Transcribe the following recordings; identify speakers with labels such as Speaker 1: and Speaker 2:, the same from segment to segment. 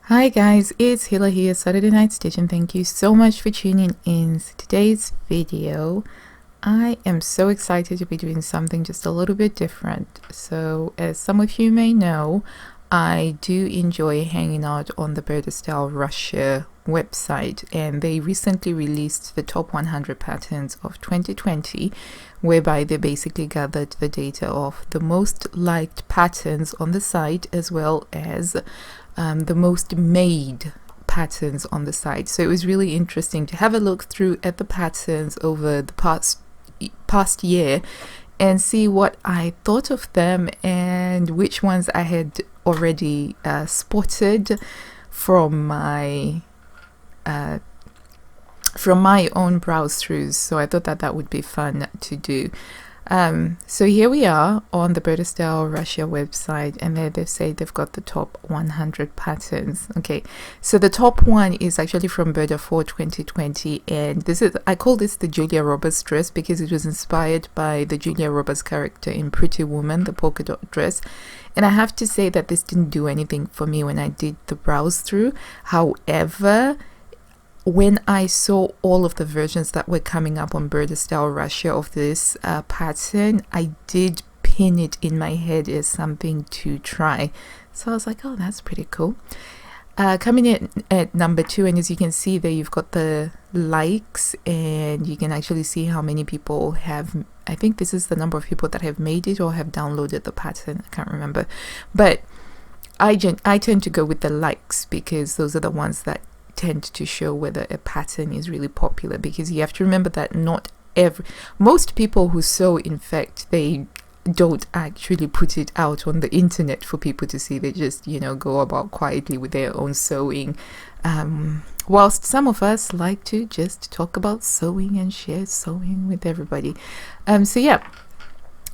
Speaker 1: Hi guys, it's Hila here, Saturday Night Stitch, and thank you so much for tuning in. So today's video, I am so excited to be doing something just a little bit different. So as some of you may know, I do enjoy hanging out on the Burdastyle Russia website, and they recently released the top 100 patterns of 2020, whereby they basically gathered the data of the most liked patterns on the site as well as the most made patterns on the site. So it was really interesting to have a look through at the patterns over the past year and see what I thought of them and which ones I had already spotted from my own browse throughs. So I thought that would be fun to do. So here we are on the Burdastyle Russia website, and there they say they've got the top 100 patterns. Okay, so the top one is actually from Burda for 2020, and I call this the Julia Roberts dress because it was inspired by the Julia Roberts character in Pretty Woman, the polka dot dress. And I have to say that this didn't do anything for me when I did the browse through. However, when I saw all of the versions that were coming up on Burdastyle Russia of this pattern, I did pin it in my head as something to try. So I was like, oh, that's pretty cool. Coming in at number 2, and as you can see there, you've got the likes, and you can actually see how many people have, I think this is the number of people that have made it or have downloaded the pattern. I can't remember. But I tend to go with the likes because those are the ones that tend to show whether a pattern is really popular, because you have to remember that most people who sew, in fact, they don't actually put it out on the internet for people to see. They just go about quietly with their own sewing, whilst some of us like to just talk about sewing and share sewing with everybody. So yeah,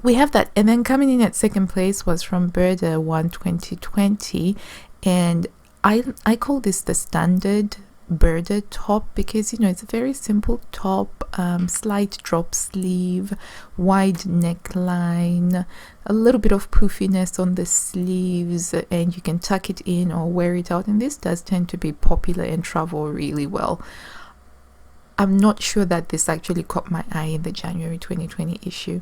Speaker 1: we have that. And then coming in at second place was from Burda 1 2020, and I call this the standard Burda top because it's a very simple top, slight drop sleeve, wide neckline, a little bit of poofiness on the sleeves, and you can tuck it in or wear it out, and this does tend to be popular and travel really well. I'm not sure that this actually caught my eye in the January 2020 issue.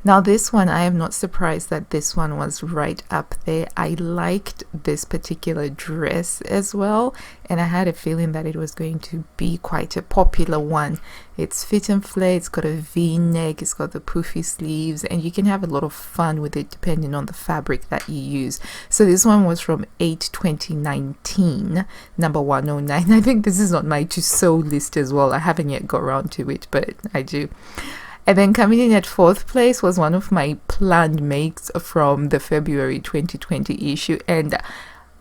Speaker 1: Now this one, I am not surprised that this one was right up there. I liked this particular dress as well, and I had a feeling that it was going to be quite a popular one. It's fit and flare, it's got a V-neck, it's got the poofy sleeves, and you can have a lot of fun with it depending on the fabric that you use. So this one was from 8/2019, number 109. I think this is on my to sew list as well. I haven't yet got around to it, but I do. And then coming in at fourth place was one of my planned makes from the February 2020 issue, and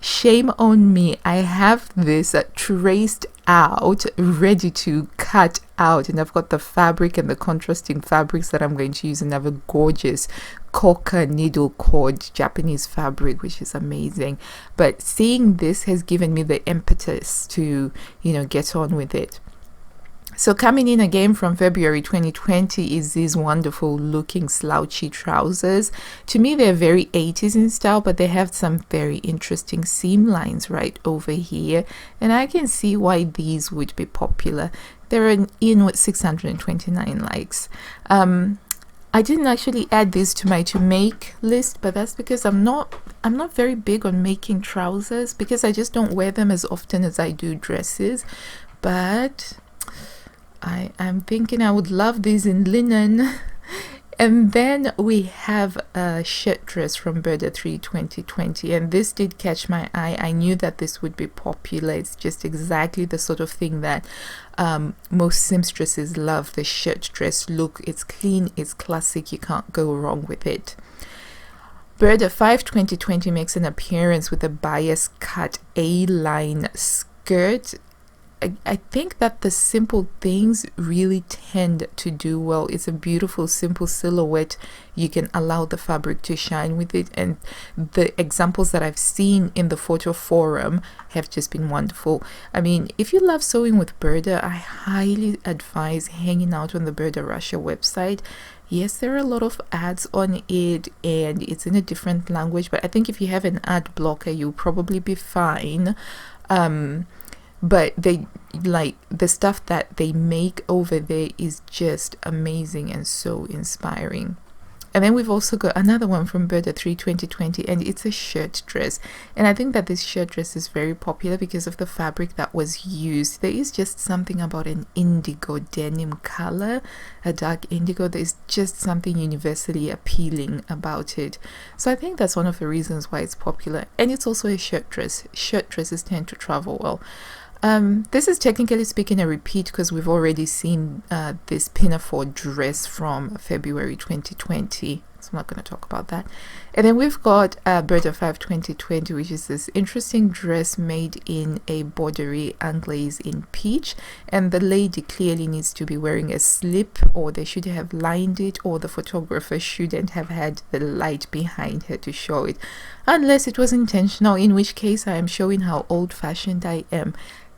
Speaker 1: shame on me, I have this traced out, ready to cut out, and I've got the fabric and the contrasting fabrics that I'm going to use, and I have a gorgeous coca needle cord Japanese fabric, which is amazing. But seeing this has given me the impetus to get on with it. So coming in again from February 2020 is these wonderful looking slouchy trousers. To me, they're very 80s in style, but they have some very interesting seam lines right over here, and I can see why these would be popular. They're in with 629 likes. I didn't actually add these to my to make list, but that's because I'm not very big on making trousers because I just don't wear them as often as I do dresses. But I'm thinking I would love these in linen. And then we have a shirt dress from Burda 3 2020, and this did catch my eye. I knew that this would be popular. It's just exactly the sort of thing that most seamstresses love, the shirt dress look. It's clean, it's classic, you can't go wrong with it. Burda 5 2020 makes an appearance with a bias cut A-line skirt. I think that the simple things really tend to do well. It's a beautiful, simple silhouette. You can allow the fabric to shine with it, and the examples that I've seen in the photo forum have just been wonderful. I mean, if you love sewing with Burda, I highly advise hanging out on the Burda Russia website. Yes, there are a lot of ads on it, and it's in a different language, but I think if you have an ad blocker, you'll probably be fine. But they, like, the stuff that they make over there is just amazing and so inspiring. And then we've also got another one from Burda 3 2020, and it's a shirt dress. And I think that this shirt dress is very popular because of the fabric that was used. There is just something about an indigo denim color, a dark indigo. There's just something universally appealing about it. So I think that's one of the reasons why it's popular. And it's also a shirt dress. Shirt dresses tend to travel well. This is technically speaking a repeat because we've already seen this pinafore dress from February 2020, so I'm not going to talk about that. And then we've got Burda 5 2020, which is this interesting dress made in a borderie anglaise in peach, and the lady clearly needs to be wearing a slip, or they should have lined it, or the photographer shouldn't have had the light behind her to show it, unless it was intentional, in which case I am showing how old-fashioned I am.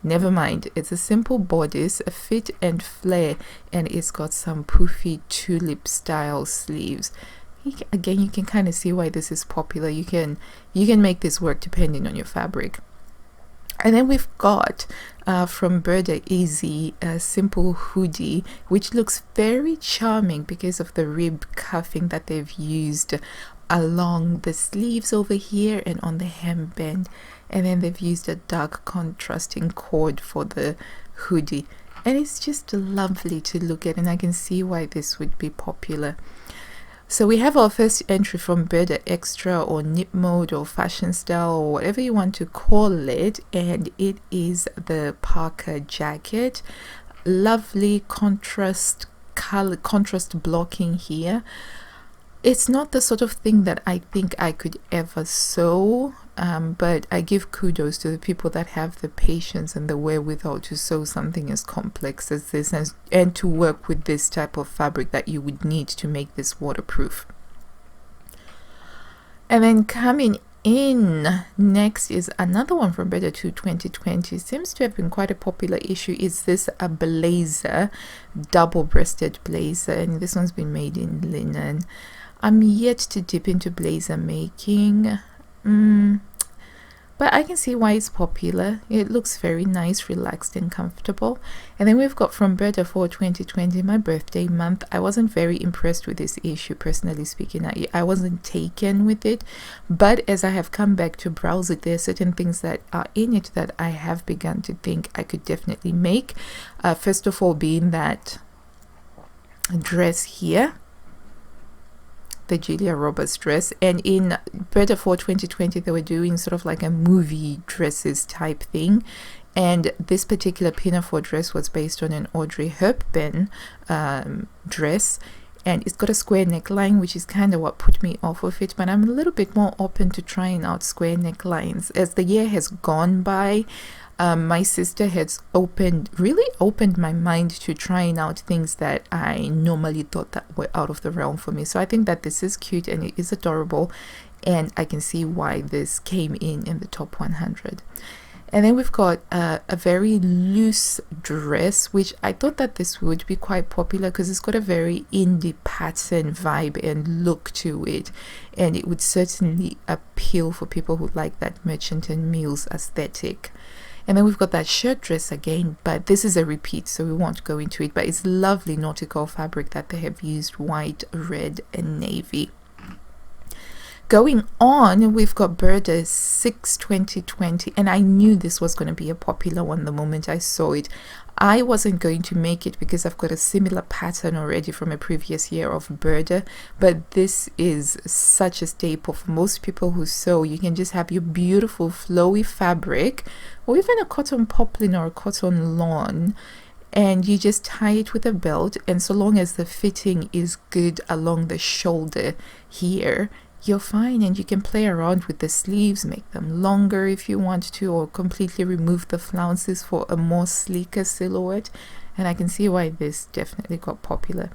Speaker 1: Never mind, it's a simple bodice, a fit and flare, and it's got some poofy tulip style sleeves. Again, you can kind of see why this is popular. You can make this work depending on your fabric. And then we've got from Burda Easy a simple hoodie, which looks very charming because of the rib cuffing that they've used along the sleeves over here and on the hemband. And then they've used a dark contrasting cord for the hoodie, and it's just lovely to look at, and I can see why this would be popular. So we have our first entry from Burda Extra, or Knit Mode, or Fashion Style, or whatever you want to call it, and it is the parka jacket. Lovely contrast color, contrast blocking here. It's not the sort of thing that I think I could ever sew, but I give kudos to the people that have the patience and the wherewithal to sew something as complex as this, and to work with this type of fabric that you would need to make this waterproof. And then coming in next is another one from Burda 2 2020. Seems to have been quite a popular issue. Is this a blazer, double-breasted blazer, and this one's been made in linen. I'm yet to dip into blazer making, but I can see why it's popular. It looks very nice, relaxed and comfortable. And then we've got from Burda 4 2020, my birthday month. I wasn't very impressed with this issue, personally speaking. I wasn't taken with it, but as I have come back to browse it, there are certain things that are in it that I have begun to think I could definitely make. First of all, being that dress here, the Julia Roberts dress. And in Burda 4 2020 they were doing sort of like a movie dresses type thing, and this particular pinafore dress was based on an Audrey Hepburn dress, and it's got a square neckline, which is kind of what put me off of it, but I'm a little bit more open to trying out square necklines. As the year has gone by, my sister has really opened my mind to trying out things that I normally thought that were out of the realm for me. So I think that this is cute and it is adorable, and I can see why this came in the top 100. And then we've got a very loose dress, which I thought that this would be quite popular because it's got a very indie pattern vibe and look to it, and it would certainly appeal for people who like that Merchant and Mills aesthetic. And then we've got that shirt dress again, but this is a repeat, so we won't go into it, but it's lovely nautical fabric that they have used, white, red and navy. Going on, we've got Burda 6 2020, and I knew this was going to be a popular one the moment I saw it. I wasn't going to make it because I've got a similar pattern already from a previous year of Burda, but this is such a staple for most people who sew. You can just have your beautiful flowy fabric, or even a cotton poplin or a cotton lawn, and you just tie it with a belt, and so long as the fitting is good along the shoulder here, you're fine, and you can play around with the sleeves, make them longer if you want to, or completely remove the flounces for a more sleeker silhouette. And I can see why this definitely got popular.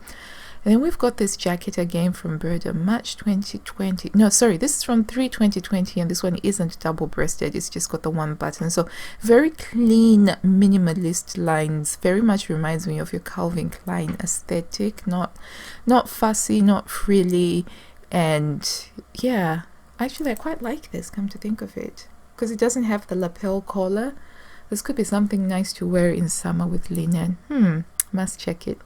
Speaker 1: And then we've got this jacket again from Burda, March 2020. No, sorry, this is from 3 2020, and this one isn't double-breasted. It's just got the one button. So very clean, minimalist lines. Very much reminds me of your Calvin Klein aesthetic. Not fussy, not frilly. And yeah, actually I quite like this, come to think of it, because it doesn't have the lapel collar. This could be something nice to wear in summer with linen. Must check it.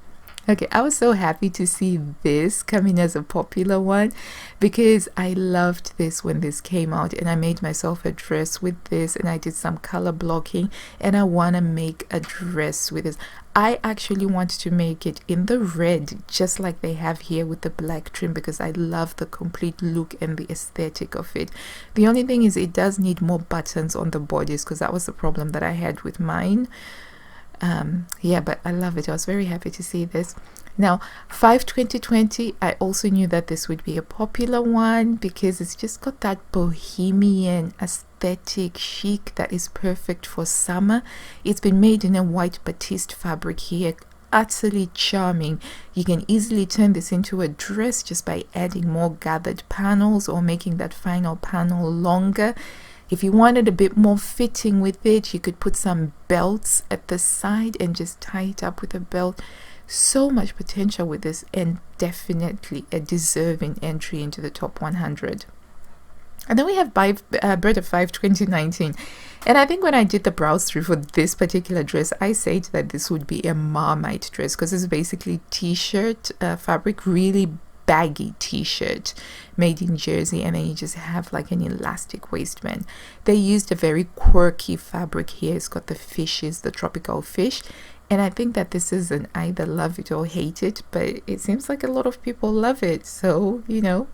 Speaker 1: Okay, I was so happy to see this coming as a popular one because I loved this when this came out, and I made myself a dress with this, and I did some color blocking, and I want to make a dress with this. I actually want to make it in the red, just like they have here with the black trim, because I love the complete look and the aesthetic of it. The only thing is it does need more buttons on the bodice, because that was the problem that I had with mine. Yeah, but I love it. I was very happy to see this. Now 5/20/20, I also knew that this would be a popular one because it's just got that bohemian aesthetic chic that is perfect for summer. It's been made in a white batiste fabric here, utterly charming. You can easily turn this into a dress just by adding more gathered panels or making that final panel longer. If you wanted a bit more fitting with it, you could put some belts at the side and just tie it up with a belt. So much potential with this, and definitely a deserving entry into the top 100. And then we have Burda 5/2019. And I think when I did the browse through for this particular dress, I said that this would be a Marmite dress because it's basically t-shirt fabric, really baggy t-shirt made in Jersey, and then you just have like an elastic waistband. They used a very quirky fabric here. It's got the fishes, the tropical fish, and I think that this is an either love it or hate it, but it seems like a lot of people love it, so you know,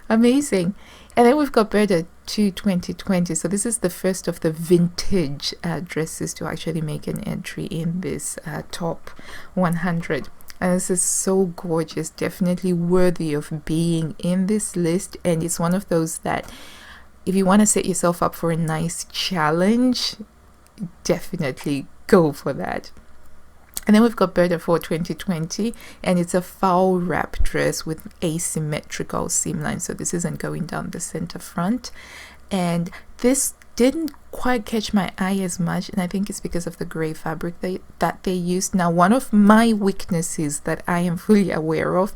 Speaker 1: amazing. And then we've got Burda 2/2020. So this is the first of the vintage dresses to actually make an entry in this top 100. And this is so gorgeous, definitely worthy of being in this list. And it's one of those that if you want to set yourself up for a nice challenge, definitely go for that. And then we've got Burda 4/2020, and it's a foul wrap dress with asymmetrical seam lines. So this isn't going down the center front. And this didn't quite catch my eye as much, and I think it's because of the gray fabric that they used. Now, one of my weaknesses that I am fully aware of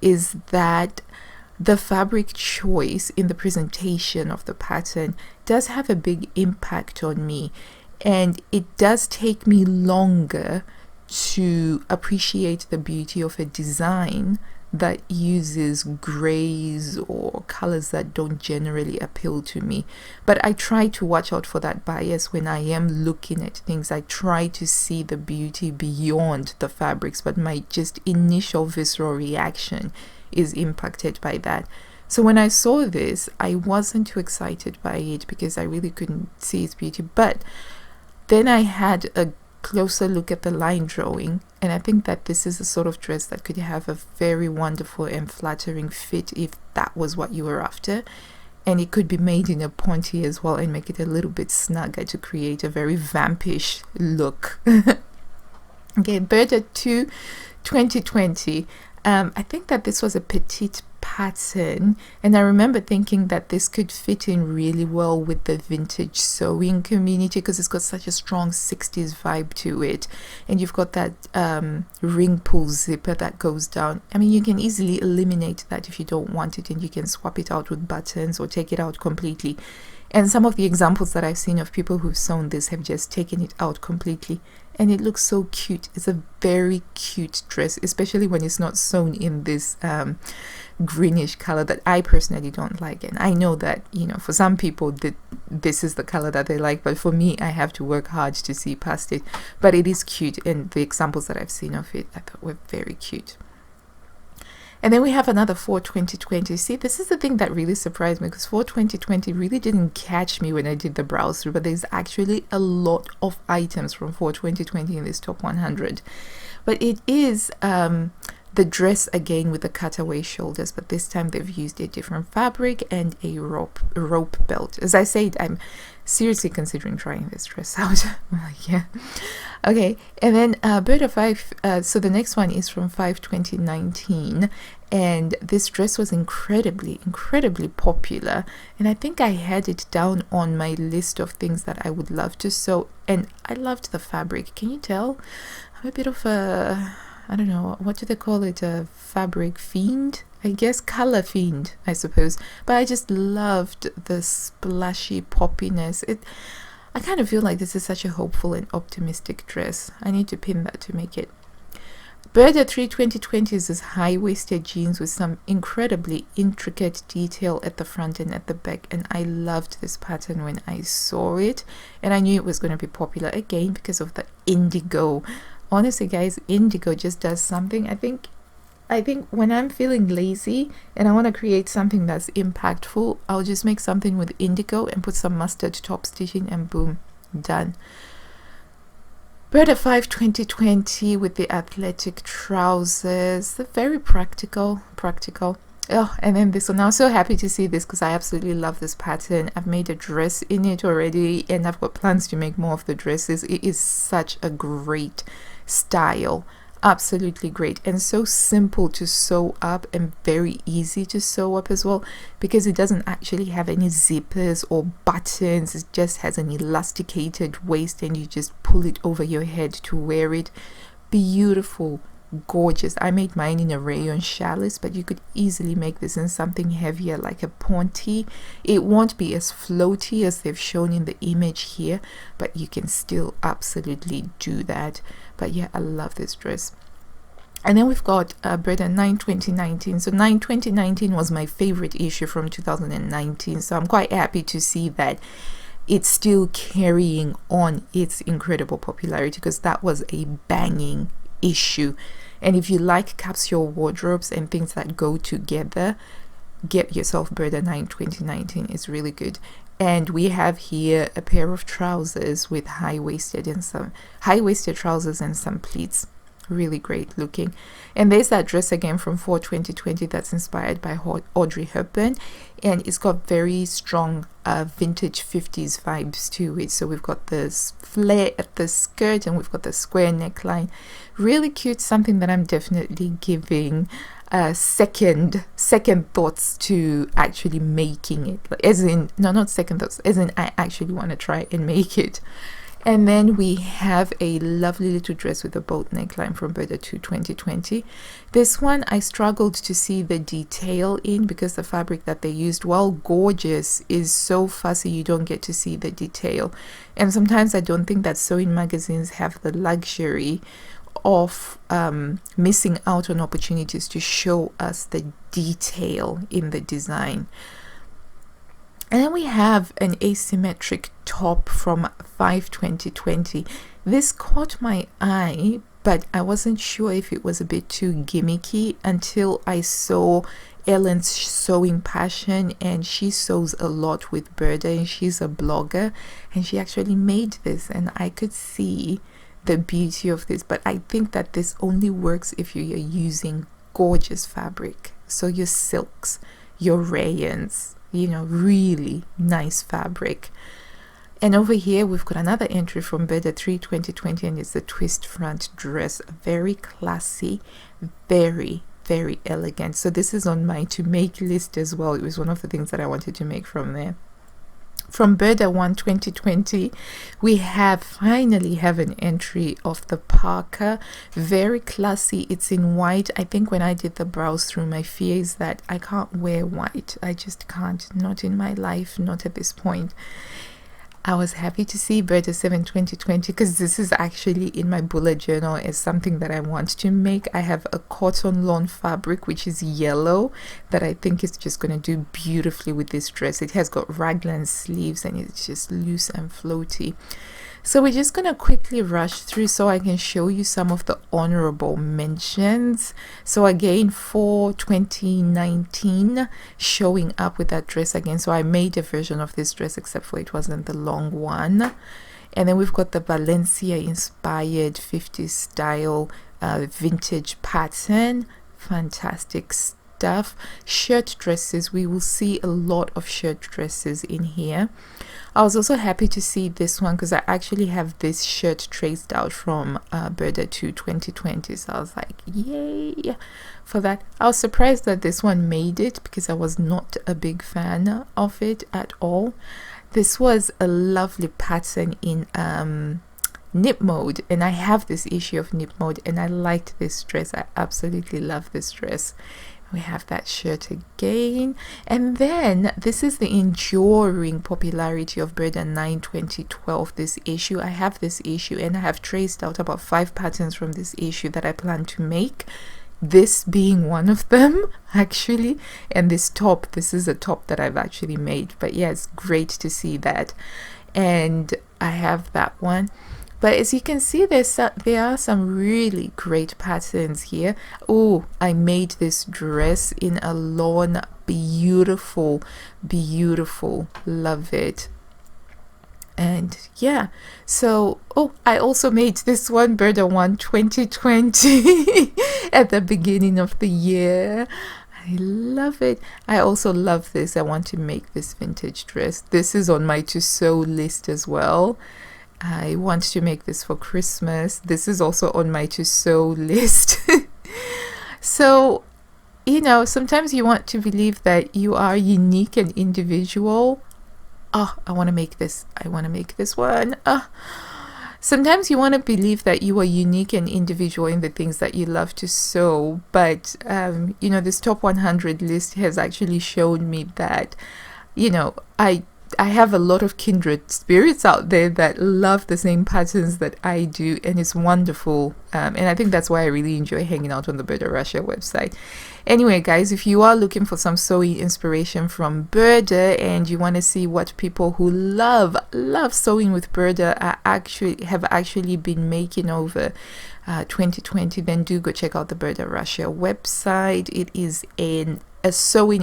Speaker 1: is that the fabric choice in the presentation of the pattern does have a big impact on me, and it does take me longer to appreciate the beauty of a design that uses grays or colors that don't generally appeal to me. But I try to watch out for that bias when I am looking at things. I try to see the beauty beyond the fabrics, but my just initial visceral reaction is impacted by that. So when I saw this, I wasn't too excited by it because I really couldn't see its beauty. But then I had a closer look at the line drawing, and I think that this is a sort of dress that could have a very wonderful and flattering fit if that was what you were after. And it could be made in a ponte as well and make it a little bit snugger to create a very vampish look. Okay, Burda 2/2020. I think that this was a petite pattern, and I remember thinking that this could fit in really well with the vintage sewing community because it's got such a strong 60s vibe to it, and you've got that ring pull zipper that goes down. I mean, you can easily eliminate that if you don't want it, and you can swap it out with buttons or take it out completely. And some of the examples that I've seen of people who've sewn this have just taken it out completely, and it looks so cute. It's a very cute dress, especially when it's not sewn in this greenish color that I personally don't like. And I know that, you know, for some people this is the color that they like, but for me, I have to work hard to see past it. But it is cute, and the examples that I've seen of it I thought were very cute. And then we have another 4/2020. See, this is the thing that really surprised me, because 4/2020 really didn't catch me when I did the browse through, but there's actually a lot of items from 4/2020 in this top 100. But it is the dress again with the cutaway shoulders, but this time they've used a different fabric and a rope belt. As I said, I'm seriously considering trying this dress out. Yeah. Okay, and then Burda 5, so the next one is from 5/2019, and this dress was incredibly popular, and I think I had it down on my list of things that I would love to sew, and I loved the fabric. Can you tell? I'm a bit of a, I don't know, what do they call it, a fabric fiend? I guess color fiend, I suppose. But I just loved the splashy poppiness. I kind of feel like this is such a hopeful and optimistic dress. I need to pin that to make it. Burda 3 2020 is this high-waisted jeans with some incredibly intricate detail at the front and at the back, and I loved this pattern when I saw it, and I knew it was going to be popular again because of the indigo. Honestly guys, indigo just does something. I think when I'm feeling lazy and I want to create something that's impactful, I'll just make something with indigo and put some mustard top stitching, and boom, done. Burda 5 2020 with the athletic trousers. They're very practical. Oh, and then this one. I'm so happy to see this because I absolutely love this pattern. I've made a dress in it already, and I've got plans to make more of the dresses. It is such a great style. Absolutely great, and so simple to sew up and very easy to sew up as well, because it doesn't actually have any zippers or buttons. It just has an elasticated waist, and you just pull it over your head to wear it. Beautiful, gorgeous. I made mine in a rayon chalice, but you could easily make this in something heavier like a ponte. It won't be as floaty as they've shown in the image here, but you can still absolutely do that. But yeah, I love this dress. And then we've got Burda 9 2019. So 9 2019 was my favorite issue from 2019, so I'm quite happy to see that it's still carrying on its incredible popularity, because that was a banging issue. And if you like capsule wardrobes and things that go together, get yourself Burda 9 2019. It's really good. And we have here a pair of trousers with high-waisted trousers and some pleats. Really great looking. And there's that dress again from 4 2020 that's inspired by Audrey Hepburn, and it's got very strong vintage 50s vibes to it. So we've got this flare at the skirt, and we've got the square neckline. Really cute. Something that I'm definitely giving second thoughts to actually making it, as in, no, not second thoughts, as in I actually want to try and make it. And then we have a lovely little dress with a boat neckline from Burda 2 2020. This one I struggled to see the detail in, because the fabric that they used, while gorgeous, is so fussy you don't get to see the detail. And sometimes I don't think that sewing magazines have the luxury of missing out on opportunities to show us the detail in the design. And then we have an asymmetric top from 5 2020. This caught my eye, but I wasn't sure if it was a bit too gimmicky until I saw Ellen's sewing passion, and she sews a lot with Burda, and she's a blogger, and she actually made this, and I could see the beauty of this. But I think that this only works if you're using gorgeous fabric, so your silks, your rayons, you know, really nice fabric. And over here we've got another entry from Burda 3 2020, and it's a twist front dress. Very classy, very elegant. So this is on my to make list as well. It was one of the things that I wanted to make from there. From Burda 1 2020, we finally have an entry of the parka. Very classy. It's in white. I think when I did the browse through, my fear is that I can't wear white. I just can't. Not in my life. Not at this point. I was happy to see Burda 7 2020, because this is actually in my bullet journal as something that I want to make. I have a cotton lawn fabric which is yellow that I think is just going to do beautifully with this dress. It has got raglan sleeves, and it's just loose and floaty. So we're just going to quickly rush through so I can show you some of the honorable mentions. So again, for 2019, showing up with that dress again. So I made a version of this dress, except for it wasn't the long one. And then we've got the Valencia inspired 50s style vintage pattern. Fantastic stuff. Shirt dresses, we will see a lot of shirt dresses in here. I was also happy to see this one because I actually have this shirt traced out from Burda 2 2020, so I was like, yay for that. I was surprised that this one made it because I was not a big fan of it at all. This was a lovely pattern in knit mode, and I have this issue of knit mode, and I liked this dress. I absolutely love this dress. We have that shirt again. And then this is the enduring popularity of Burda 9 2012, this issue. I have this issue and I have traced out about 5 patterns from this issue that I plan to make, this being one of them actually. And this top, this is a top that I've actually made. But yeah, it's great to see that. And I have that one. But as you can see, there are some really great patterns here. Oh, I made this dress in a lawn. Beautiful, beautiful. Love it. And yeah, so I also made this one, Burda 1 2020 at the beginning of the year. I love it. I also love this. I want to make this vintage dress. This is on my to sew list as well. I want to make this for Christmas. This is also on my to sew list. So, you know, sometimes you want to believe that you are unique and individual. Oh, I want to make this. I want to make this one. Sometimes you want to believe that you are unique and individual in the things that you love to sew. But, you know, this top 100 list has actually shown me that, you know, I have a lot of kindred spirits out there that love the same patterns that I do, and it's wonderful. And I think that's why I really enjoy hanging out on the Burda Russia website. Anyway, guys, if you are looking for some sewing inspiration from Burda and you want to see what people who love sewing with Burda have actually been making over 2020, then do go check out the Burda Russia website. It is a sewing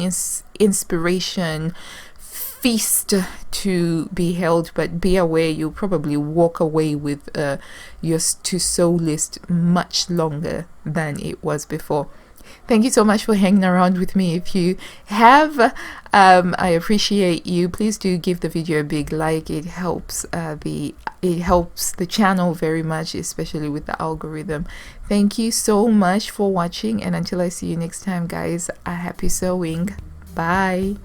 Speaker 1: inspiration feast to be held, but be aware you'll probably walk away with your to sew list much longer than it was before. Thank you so much for hanging around with me. If you have, I appreciate you. Please do give the video a big like. It helps the channel very much, especially with the algorithm. Thank you so much for watching, and until I see you next time, guys, happy sewing. Bye.